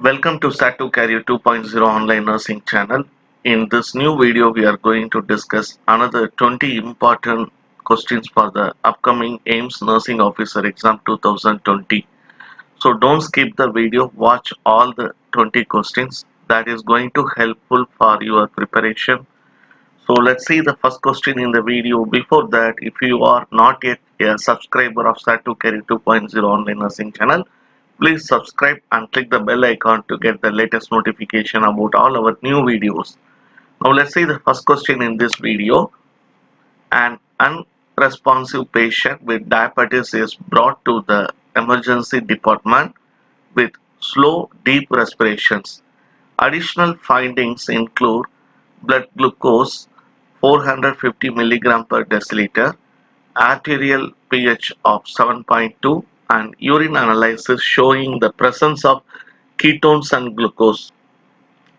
Welcome to Satu Career 2.0 online nursing channel. In this new video, we are going to discuss another 20 important questions for the upcoming AIIMS Nursing Officer exam 2020. So don't skip the video, watch all the 20 questions. That is going to helpful for your preparation. So let's see the first question in the video. Before that, if you are not yet a subscriber of Satu Career 2.0 online nursing channel, please subscribe and click the bell icon to get the latest notification about all our new videos. Now let's see the first question in this video. An unresponsive patient with diabetes is brought to the emergency department with slow, deep respirations. Additional findings include blood glucose 450 mg per deciliter, arterial pH of 7.2, and urine analysis showing the presence of ketones and glucose.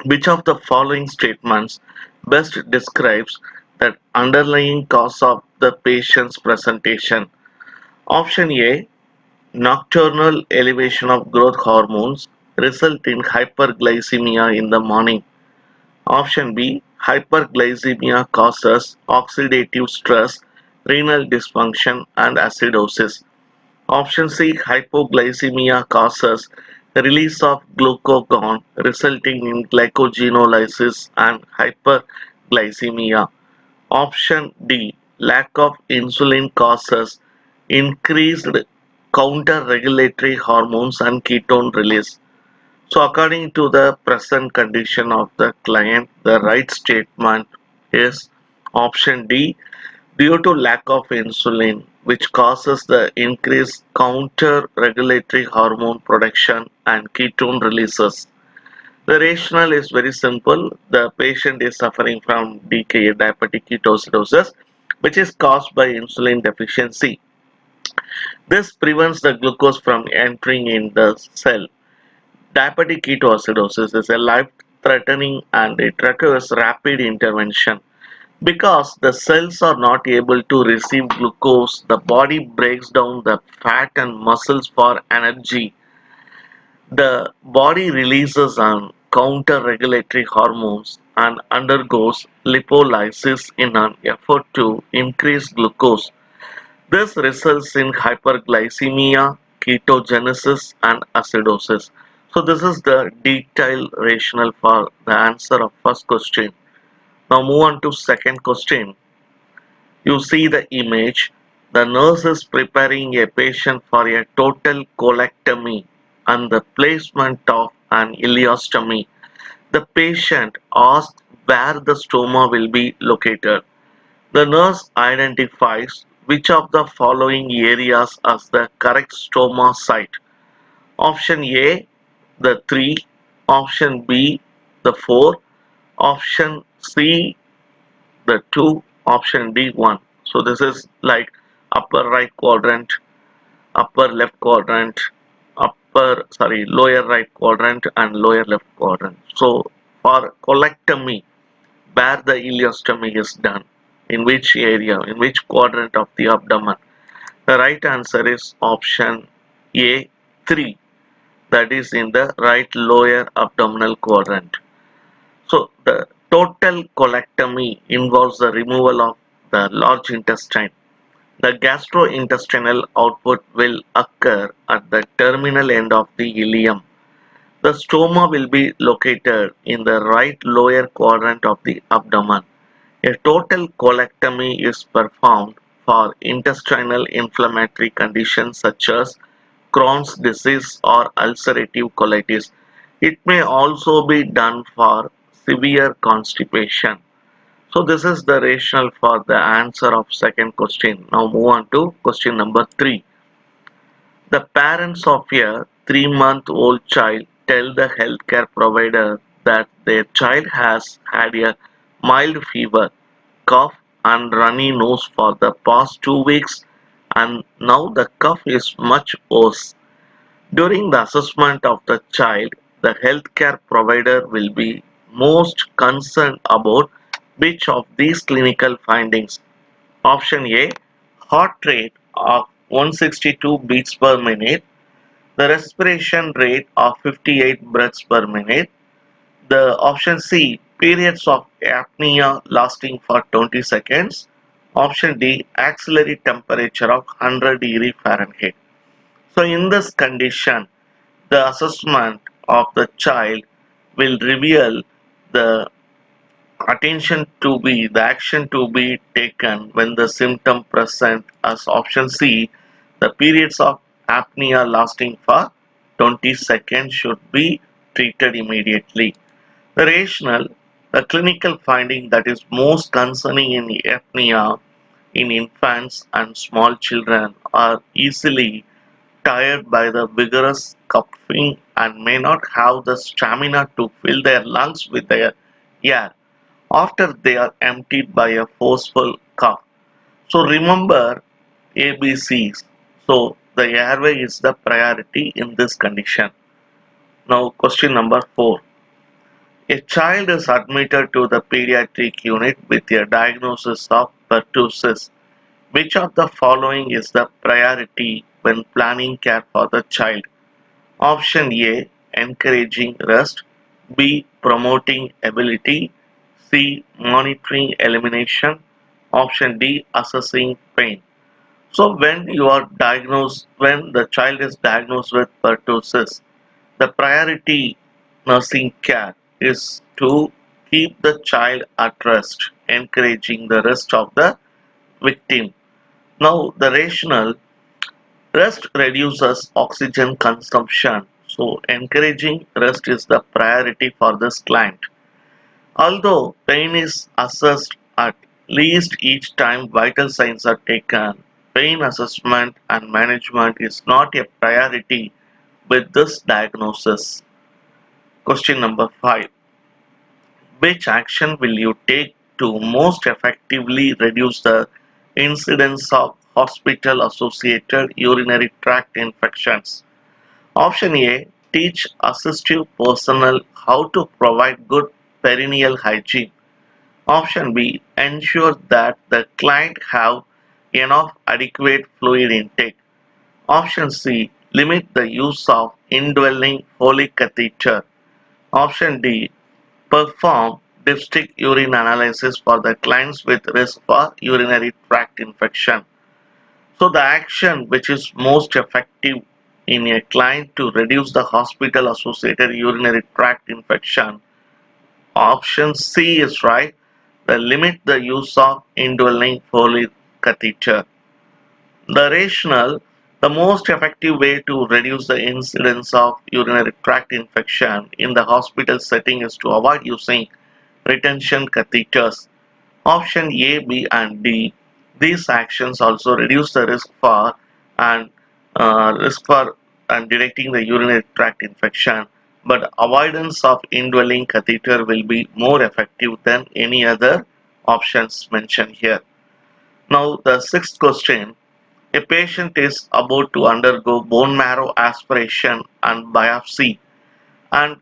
Which of the following statements best describes the underlying cause of the patient's presentation? Option A: nocturnal elevation of growth hormones result in hyperglycemia in the morning. Option B: hyperglycemia causes oxidative stress, renal dysfunction, and acidosis. Option C: hypoglycemia causes release of glucagon resulting in glycogenolysis and hyperglycemia. Option D: lack of insulin causes increased counter-regulatory hormones and ketone release. So according to the present condition of the client, the right statement is option D, due to lack of insulin, which causes the increased counter-regulatory hormone production and ketone releases. The rationale is very simple. The patient is suffering from DKA, diabetic ketoacidosis, which is caused by insulin deficiency. This prevents the glucose from entering in the cell. Diabetic ketoacidosis is a life-threatening and it requires rapid intervention. Because the cells are not able to receive glucose, the body breaks down the fat and muscles for energy. The body releases on counter-regulatory hormones and undergoes lipolysis in an effort to increase glucose. This results in hyperglycemia, ketogenesis, and acidosis. So this is the detailed rationale for the answer of first question. Now move on to second question. You see the image. The nurse is preparing a patient for a total colectomy and the placement of an ileostomy. The patient asks where the stoma will be located. The nurse identifies which of the following areas as the correct stoma site. Option A, the 3, option B, the 4, option C, the 2, option D, 1. So this is like upper right quadrant, upper left quadrant, lower right quadrant and lower left quadrant. So for colectomy, where the ileostomy is done, in which area, in which quadrant of the abdomen? The right answer is option A, 3, that is in the right lower abdominal quadrant. So the total colectomy involves the removal of the large intestine. The gastrointestinal output will occur at the terminal end of the ileum. The stoma will be located in the right lower quadrant of the abdomen. A total colectomy is performed for intestinal inflammatory conditions such as Crohn's disease or ulcerative colitis. It may also be done for severe constipation. So this is the rationale for the answer of second question. Now move on to question number 3. The parents of a 3-month-old child tell the healthcare provider that their child has had a mild fever, cough, and runny nose for the past 2 weeks, and now the cough is much worse. During the assessment of the child, the healthcare provider will be most concerned about which of these clinical findings? Option A, heart rate of 162 beats per minute. the respiration rate of 58 breaths per minute. The option C, periods of apnea lasting for 20 seconds. Option D, axillary temperature of 100 degree Fahrenheit. So in this condition, the assessment of the child will reveal the the action to be taken when the symptom present as option C, the periods of apnea lasting for 20 seconds should be treated immediately. The rationale, the clinical finding that is most concerning in apnea in infants and small children are easily tired by the vigorous coughing and may not have the stamina to fill their lungs with their air after they are emptied by a forceful cough. So remember ABCs. So the airway is the priority in this condition. Now question number 4. A child is admitted to the pediatric unit with a diagnosis of pertussis. Which of the following is the priority when planning care for the child? Option A, encouraging rest. B, promoting ability. C, monitoring elimination. Option D, assessing pain. So when the child is diagnosed with pertussis, the priority nursing care is to keep the child at rest, encouraging the rest of the victim. Now, the rationale, rest reduces oxygen consumption, so encouraging rest is the priority for this client. Although pain is assessed at least each time vital signs are taken, pain assessment and management is not a priority with this diagnosis. Question number 5. Which action will you take to most effectively reduce the incidence of hospital associated urinary tract infections? Option A, teach assistive personnel how to provide good perineal hygiene. Option B, ensure that the client have enough adequate fluid intake. Option C, limit the use of indwelling Foley catheter. Option D, perform dipstick urine analysis for the clients with risk for urinary tract infection. So the action which is most effective in a client to reduce the hospital associated urinary tract infection, option C is right. Limit the use of indwelling Foley catheter. The rationale, the most effective way to reduce the incidence of urinary tract infection in the hospital setting is to avoid using retention catheters. Option A, B, and D. These actions also reduce the and risk for and detecting the urinary tract infection, but avoidance of indwelling catheter will be more effective than any other options mentioned here. Now the sixth question. A patient is about to undergo bone marrow aspiration and biopsy and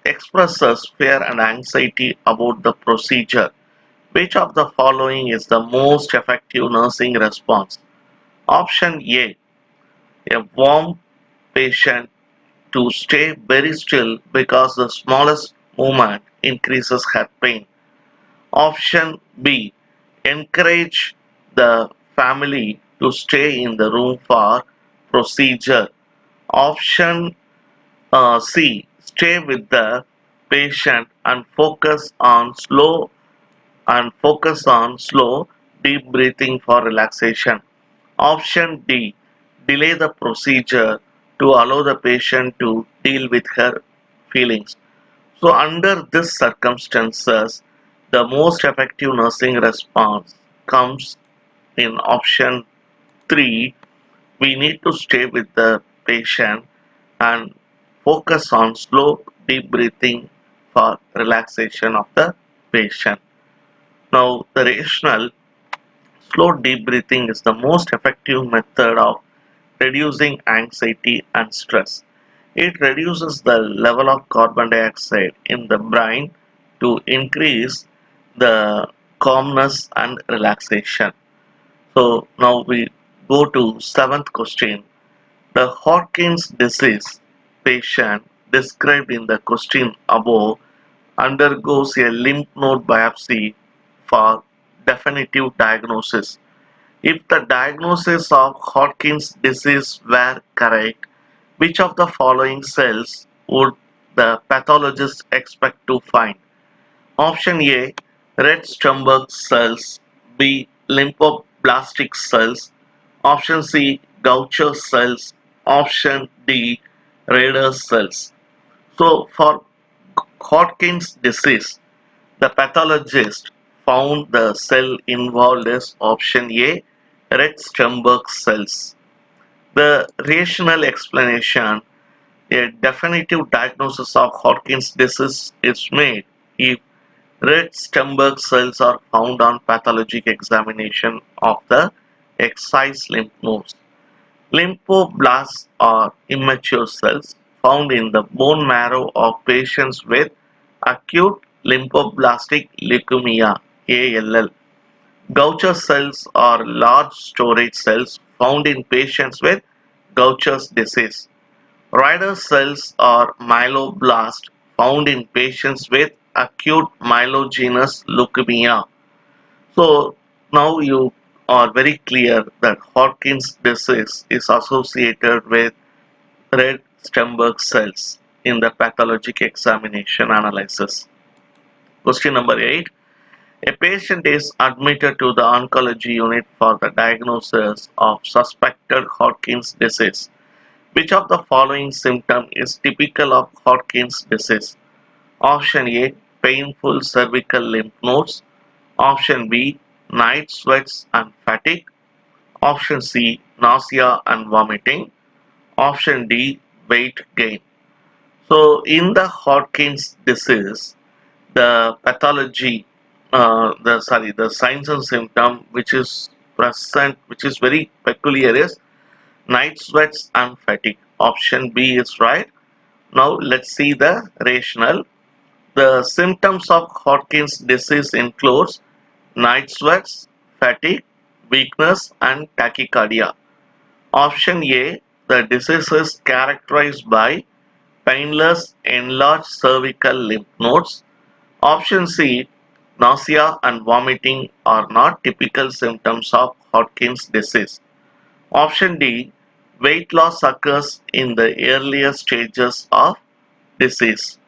expresses fear and anxiety about the procedure. Which of the following is the most effective nursing response? Option A, a warm patient to stay very still because the smallest movement increases her pain. Option B, encourage the family to stay in the room for procedure. Option C, stay with the patient focus on slow deep breathing for relaxation. Option D, delay the procedure to allow the patient to deal with her feelings. So under these circumstances, the most effective nursing response comes in option 3. We need to stay with the patient and focus on slow deep breathing for relaxation of the patient. Now the rationale, slow deep breathing is the most effective method of reducing anxiety and stress. It reduces the level of carbon dioxide in the brain to increase the calmness and relaxation. So now we go to seventh question. The Hodgkin's disease patient described in the question above undergoes a lymph node biopsy for definitive diagnosis. If the diagnosis of Hodgkin's disease were correct, which of the following cells would the pathologist expect to find? Option A, red Sturmberg cells. B, lymphoblastic cells. Option C, Gaucher cells. Option D, Rader cells. So for Hodgkin's disease, the pathologist found the cell involved as option A, red Sturmberg cells. The rational explanation: a definitive diagnosis of Hodgkin's disease is made if red Sturmberg cells are found on pathologic examination of the excised lymph nodes. Lymphoblasts are immature cells found in the bone marrow of patients with acute lymphoblastic leukemia (ALL). Gaucher cells are large storage cells found in patients with Gaucher's disease. Rider cells are myeloblasts found in patients with acute myelogenous leukemia. So now you are very clear that Hodgkin's disease is associated with red Sturmberg cells in the pathologic examination analysis. Question number 8. A patient is admitted to the oncology unit for the diagnosis of suspected Hodgkin's disease. Which of the following symptom is typical of Hodgkin's disease? Option A, painful cervical lymph nodes. Option B, night sweats and fatigue. Option C, nausea and vomiting. Option D, weight gain. So in the Hodgkin's disease, the pathology, the signs and symptom which is present, which is very peculiar, is night sweats and fatigue. Option B is right. Now let's see the rationale. The symptoms of Hodgkin's disease includes night sweats, fatigue, weakness and tachycardia. Option A, the disease is characterized by painless enlarged cervical lymph nodes. Option C, nausea and vomiting are not typical symptoms of Hodgkin's disease. Option D, weight loss occurs in the earlier stages of disease.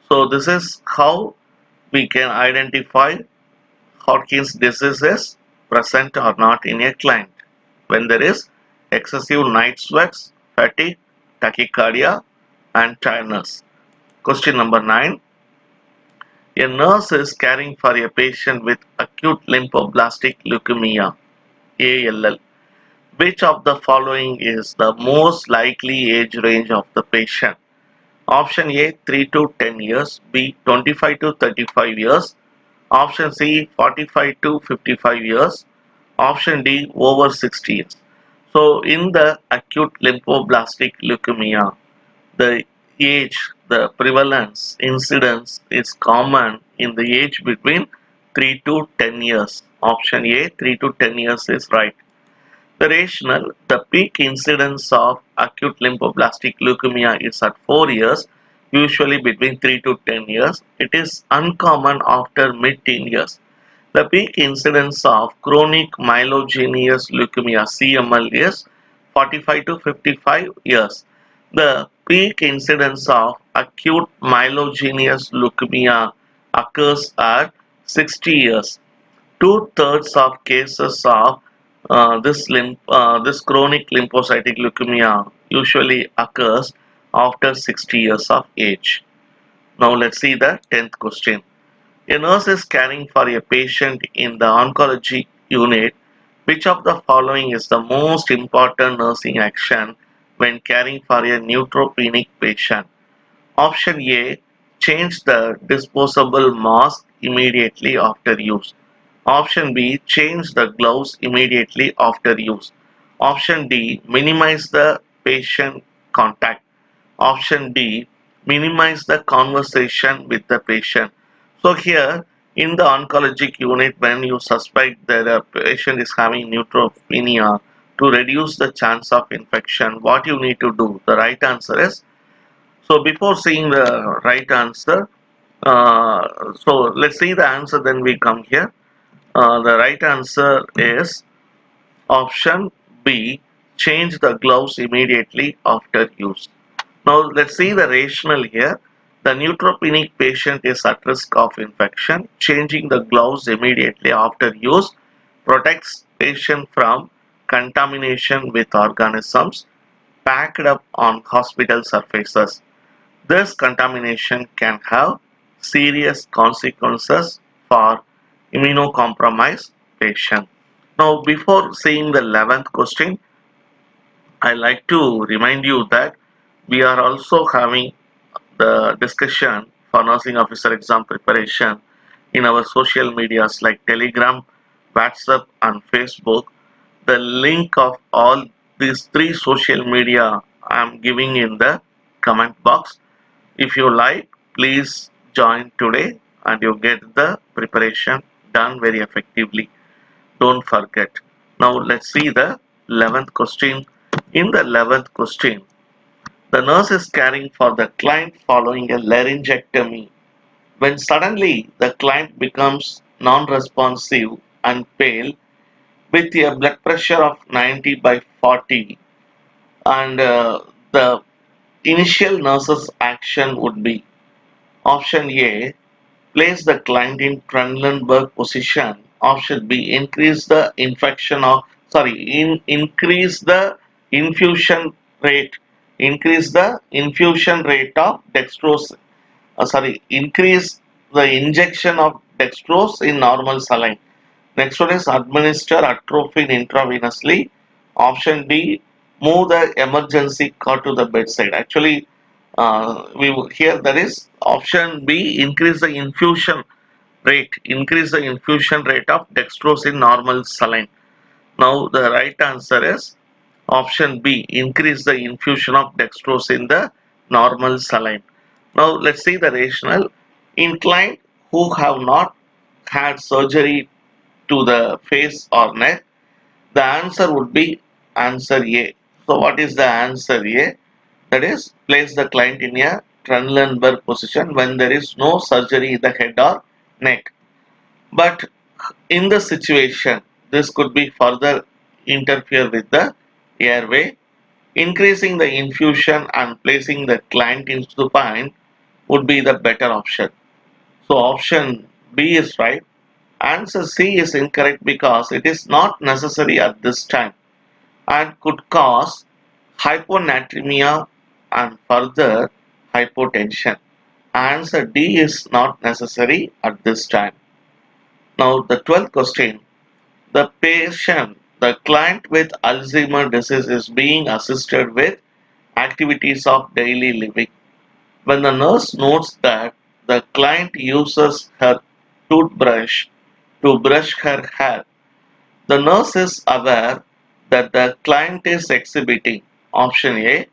So this is how we can identify Hodgkin's disease is present or not in a client. When there is excessive night sweats, fatigue, tachycardia and tiredness. Question number 9. A nurse is caring for a patient with acute lymphoblastic leukemia (ALL). Which of the following is the most likely age range of the patient? Option A, 3 to 10 years. B, 25 to 35 years. Option C, 45 to 55 years. Option D, over 60 years. So in the acute lymphoblastic leukemia, the age, the prevalence, incidence is common in the age between 3 to 10 years. Option A, 3 to 10 years is right. The rationale: the peak incidence of acute lymphoblastic leukemia is at 4 years, usually between 3 to 10 years. It is uncommon after mid-teen years. The peak incidence of chronic myelogenous leukemia (CML) is 45 to 55 years. The peak incidence of acute myelogenous leukemia occurs at 60 years. Two-thirds of cases of this chronic lymphocytic leukemia usually occurs after 60 years of age. Now let's see the 10th question. A nurse is caring for a patient in the oncology unit. Which of the following is the most important nursing action when caring for a neutropenic patient? Option A, change the disposable mask immediately after use. Option B, change the gloves immediately after use. Option D, minimize the patient contact. Option D, minimize the conversation with the patient. So here in the oncologic unit, when you suspect that a patient is having neutropenia, to reduce the chance of infection, what you need to do? The right answer is, so before seeing the right answer, so let's see the answer, then we come here. The right answer is option B, change the gloves immediately after use. Now let's see the rationale here. The neutropenic patient is at risk of infection. Changing the gloves immediately after use protects patient from contamination with organisms packed up on hospital surfaces. This contamination can have serious consequences for immunocompromised patients. Now, before seeing the 11th question, I like to remind you that we are also having the discussion for nursing officer exam preparation in our social medias like Telegram, WhatsApp, and Facebook. The link of all these three social media I am giving in the comment box. If you like, please join today and you get the preparation done very effectively. Don't forget. Now let's see the 11th question. In the 11th question, the nurse is caring for the client following a laryngectomy when suddenly the client becomes non-responsive and pale with a blood pressure of 90 by 40, and the initial nurse's action would be option A, place the client in Trendelenburg position. Option B, increase the infusion rate. Increase the infusion rate of dextrose. Increase the injection of dextrose in normal saline. Next one is administer atropine intravenously. Option D, move the emergency car to the bedside. Actually, here that is option B, increase the infusion rate. Increase the infusion rate of dextrose in normal saline. Now the right answer is option B, increase the infusion of dextrose in the normal saline. Now let's see the rationale. In clients who have not had surgery to the face or neck, the answer would be answer A. So what is the answer A? That is, place the client in a Trendelenburg position when there is no surgery in the head or neck. But in the situation, this could be further interfere with the airway. Increasing the infusion and placing the client in supine would be the better option. So option B is right. Answer C is incorrect because it is not necessary at this time and could cause hyponatremia and further hypotension. Answer D is not necessary at this time. Now the 12th question. The client with Alzheimer's disease is being assisted with activities of daily living. When the nurse notes that the client uses her toothbrush to brush her hair, the nurse is aware that the client is exhibiting option A,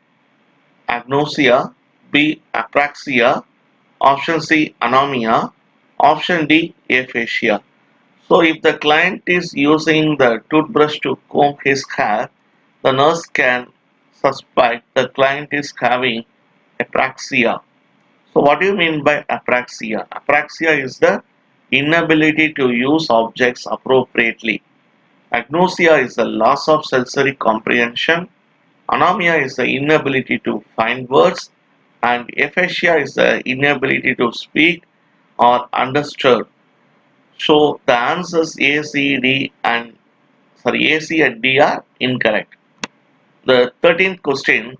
agnosia, B, apraxia, option C, anomia, option D, aphasia. So if the client is using the toothbrush to comb his hair, the nurse can suspect the client is having apraxia. So what do you mean by apraxia? Apraxia is the inability to use objects appropriately. Agnosia is the loss of sensory comprehension. Anomia is the inability to find words. And aphasia is the inability to speak or understand. So the answers A, C, D and A, C and D are incorrect. The 13th question,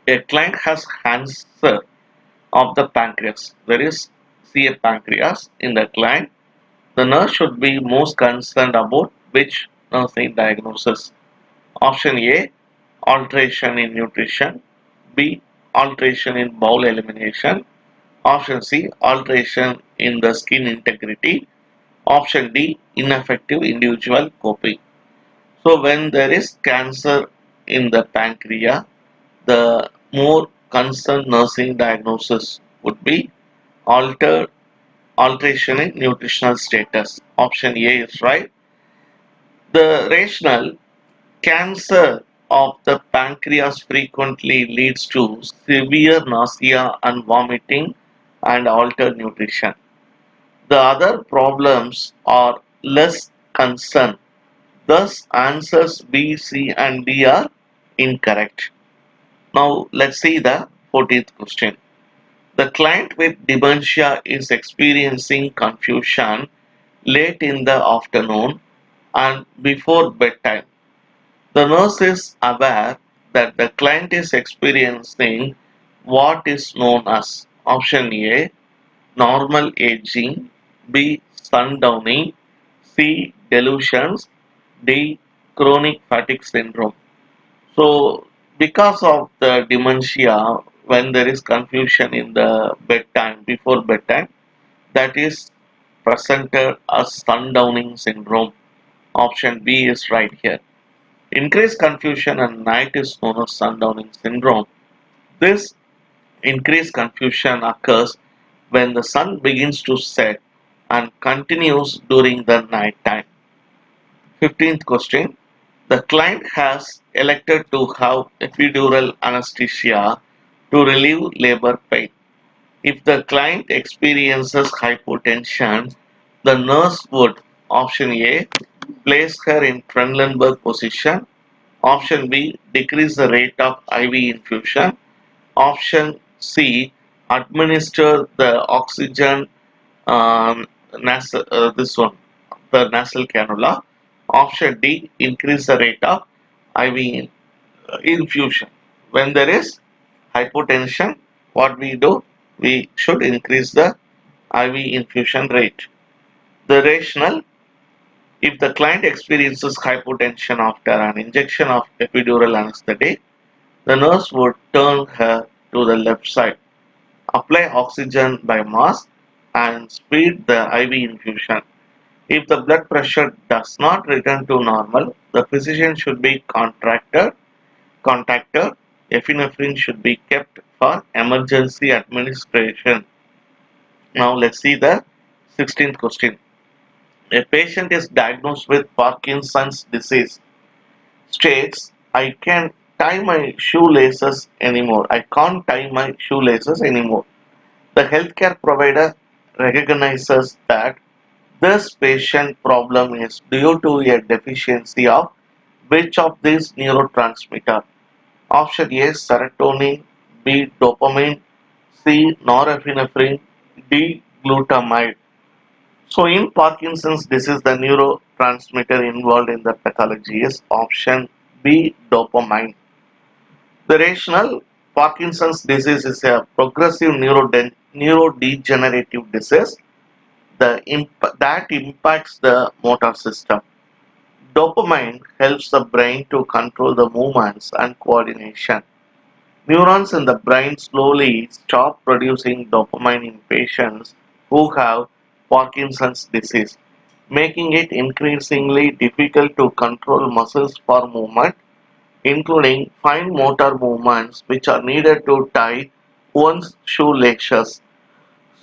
a client has cancer of the pancreas. There is CA pancreas in the client. The nurse should be most concerned about which nursing diagnosis. Option A, alteration in nutrition. B, alteration in bowel elimination. Option C, alteration in the skin integrity. Option D, ineffective individual coping. So when there is cancer in the pancreas, the more concerned nursing diagnosis would be altered alteration in nutritional status. Option A is right. The rationale, Cancer of the pancreas frequently leads to severe nausea and vomiting and altered nutrition. The other problems are less concern. Thus, answers B, C, and D are incorrect. Now, let's see the 14th question. The client with dementia is experiencing confusion late in the afternoon and before bedtime. The nurse is aware that the client is experiencing what is known as option A, normal aging, B, sundowning, C, delusions, D, chronic fatigue syndrome. So, because of the dementia, when there is confusion in the bedtime, before bedtime, that is presented as sundowning syndrome. Option B is right here. Increased confusion at night is known as sundowning syndrome. This increased confusion occurs when the sun begins to set and continues during the night time. 15th question. The client has elected to have epidural anesthesia to relieve labor pain. If the client experiences hypotension, the nurse would option A place her in Trendelenburg position, option B decrease the rate of IV infusion, option C administer the oxygen nasal this one the nasal cannula, option D increase the rate of IV infusion. When there is hypotension, what we do? We should increase the IV infusion rate. The rationale: if the client experiences hypotension after an injection of epidural anesthetic, the nurse would turn her to the left side, apply oxygen by mask, and speed the IV infusion. If the blood pressure does not return to normal, the physician should be contacted. Epinephrine should be kept for emergency administration. Now let's see the 16th question. A patient is diagnosed with Parkinson's disease. States, I can tie my shoelaces anymore. I can't tie my shoelaces anymore. The healthcare provider recognizes that this patient problem is due to a deficiency of which of these neurotransmitter? Option A serotonin, B dopamine, C norepinephrine, D glutamide. So in Parkinson's disease, the neurotransmitter involved in the pathology is option B dopamine. The rationale: Parkinson's disease is a progressive neurodegenerative disease that impacts the motor system. Dopamine helps the brain to control the movements and coordination. Neurons in the brain slowly stop producing dopamine in patients who have Parkinson's disease, making it increasingly difficult to control muscles for movement, including fine motor movements which are needed to tie one's shoelaces.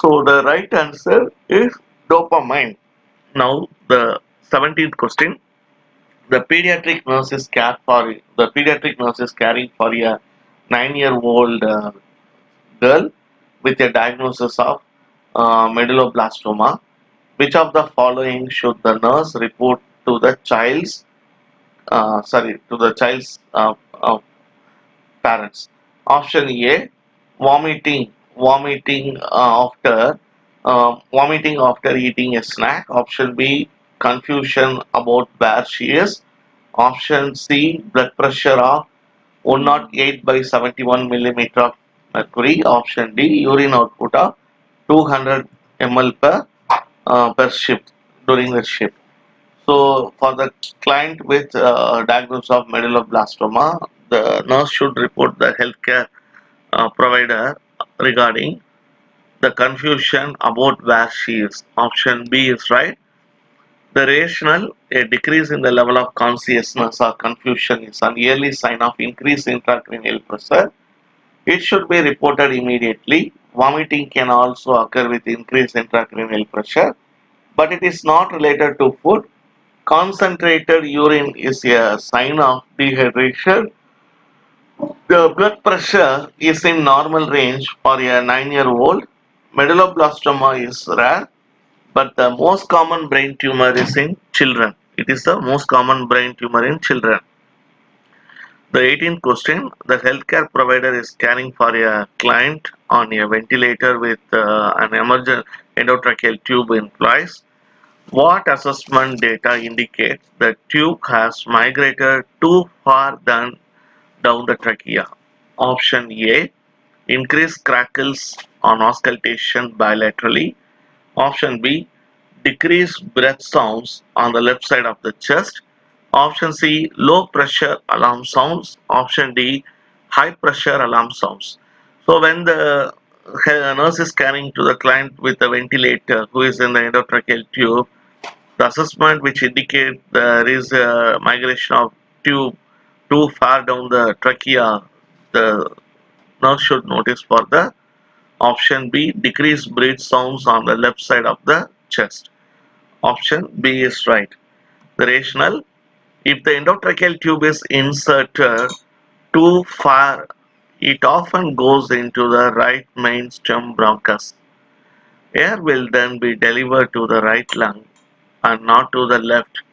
So the right answer is dopamine. Now the 17th question. The pediatric nurse is caring for a 9-year-old girl with a diagnosis of medulloblastoma. Which of the following should the nurse report to the child's parents? Option A: vomiting after eating a snack. Option B: confusion about where she is. Option C: blood pressure of 108 by 71 millimeter of mercury. Option D: urine output of 200 ml per shift during the shift. So, for the client with diagnosis of medulloblastoma, the nurse should report the healthcare provider regarding the confusion about where she is. Option B is right. The rationale: a decrease in the level of consciousness or confusion is an early sign of increased intracranial pressure. It should be reported immediately. Vomiting can also occur with increased intracranial pressure, but it is not related to food. Concentrated urine is a sign of dehydration. The blood pressure is in normal range for a 9-year-old. Medulloblastoma is rare, but the most common brain tumor is in children. It is the most common brain tumor in children. The 18th question, the healthcare provider is caring for a client on a ventilator with an emergent endotracheal tube in place. What assessment data indicates the tube has migrated too far down the trachea? Option A, increased crackles on auscultation bilaterally. Option B, decreased breath sounds on the left side of the chest. Option C, low pressure alarm sounds. Option D, high pressure alarm sounds. So when the nurse is carrying to the client with a ventilator who is in the endotracheal tube, the assessment which indicates there is a migration of tube too far down the trachea, the nurse should notice for the option B, decreased breath sounds on the left side of the chest. Option B is right. The rationale, if the endotracheal tube is inserted too far, it often goes into the right main stem bronchus. Air will then be delivered to the right lung and not to the left.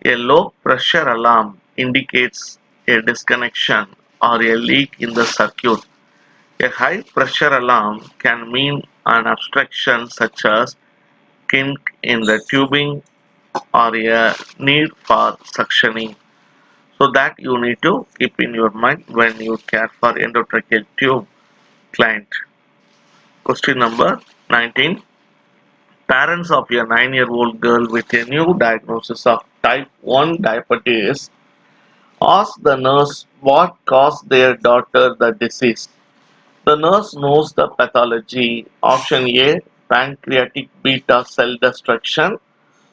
A low pressure alarm indicates a disconnection or a leak in the circuit. A high pressure alarm can mean an obstruction such as kink in the tubing or a need for suctioning. So that you need to keep in your mind when you care for endotracheal tube client. Question number 19. Parents of a 9-year-old girl with a new diagnosis of type 1 diabetes ask the nurse what caused their daughter the disease. The nurse knows the pathology. Option A, pancreatic beta cell destruction.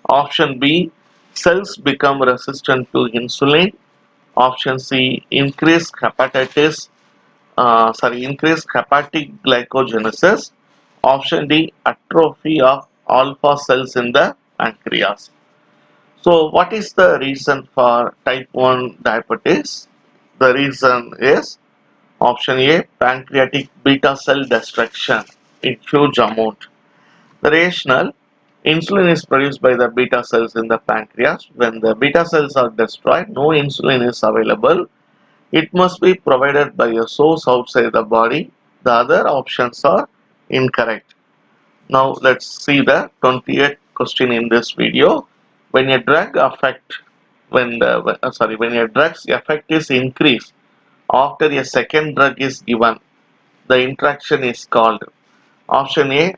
Option B, cells become resistant to insulin. Option C, increased hepatic glycogenesis. Option D, atrophy of alpha cells in the pancreas. So, what is the reason for type 1 diabetes? The reason is option A, pancreatic beta cell destruction in huge amount. The rationale, insulin is produced by the beta cells in the pancreas. When the beta cells are destroyed, no insulin is available. It must be provided by a source outside the body. The other options are incorrect. Now let's see the 28th question in this video. When a drug effect when a drug's effect is increased after a second drug is given, the interaction is called option A,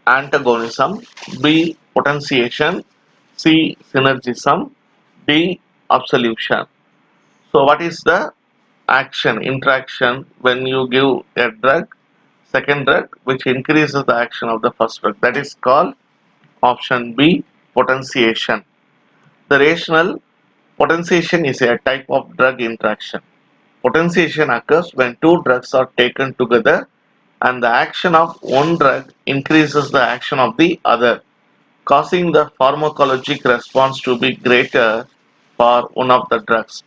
antagonism, B, potentiation, C, synergism, D, absolution. So what is the interaction when you give a drug, second drug, which increases the action of the first drug? That is called option B, potentiation. The rationale, potentiation is a type of drug interaction. Potentiation occurs when two drugs are taken together and the action of one drug increases the action of the other, causing the pharmacologic response to be greater for one of the drugs.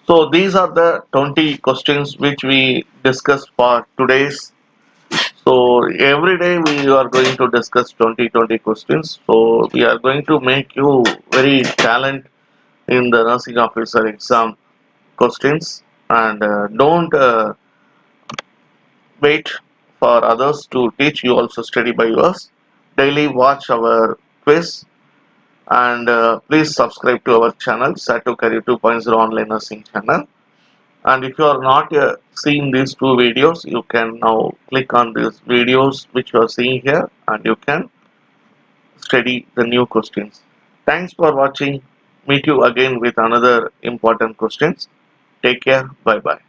So these are the 20 questions which we discussed for today's. So every day we are going to discuss 20 questions. So we are going to make you very talent in the nursing officer exam questions, and don't wait for others to teach, you also study by yours. Daily watch our quiz, and please subscribe to our channel Satu Career 2.0 online nursing channel. And if you are not seeing these two videos, you can now click on these videos which you are seeing here and you can study the new questions. Thanks for watching. Meet you again with another important questions. Take care. Bye bye.